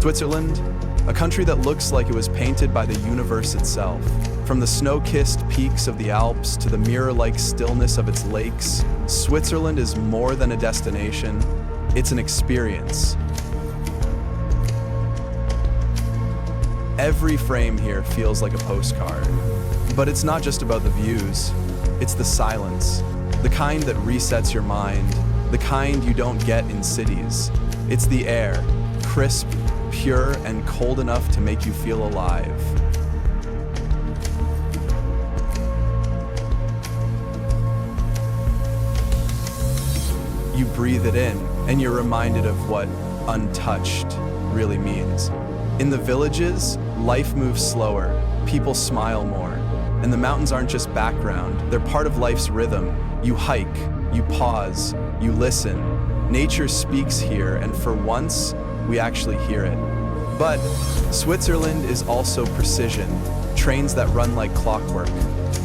Switzerland, a country that looks like it was painted by the universe itself. From the snow-kissed peaks of the Alps to the mirror-like stillness of its lakes, Switzerland is more than a destination, it's an experience. Every frame here feels like a postcard. But it's not just about the views, it's the silence, the kind that resets your mind, the kind you don't get in cities. It's the air, crisp, pure, and cold enough to make you feel alive. You breathe it in, and you're reminded of what untouched really means. In the villages, life moves slower, people smile more, and the mountains aren't just background, they're part of life's rhythm. You hike, you pause, you listen. Nature speaks here, and for once, we actually hear it. But Switzerland is also precision, trains that run like clockwork,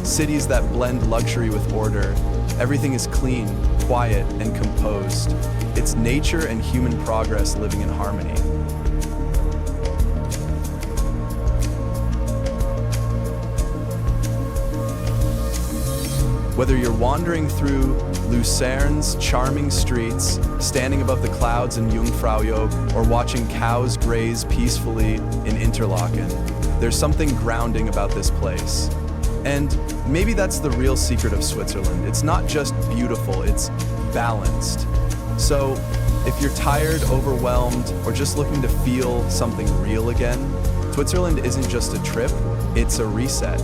cities that blend luxury with order. Everything is clean, quiet, and composed. It's nature and human progress living in harmony. Whether you're wandering through Lucerne's charming streets, standing above the clouds in Jungfraujoch, or watching cows graze peacefully in Interlaken, there's something grounding about this place. And maybe that's the real secret of Switzerland. It's not just beautiful, it's balanced. So if you're tired, overwhelmed, or just looking to feel something real again, Switzerland isn't just a trip, it's a reset.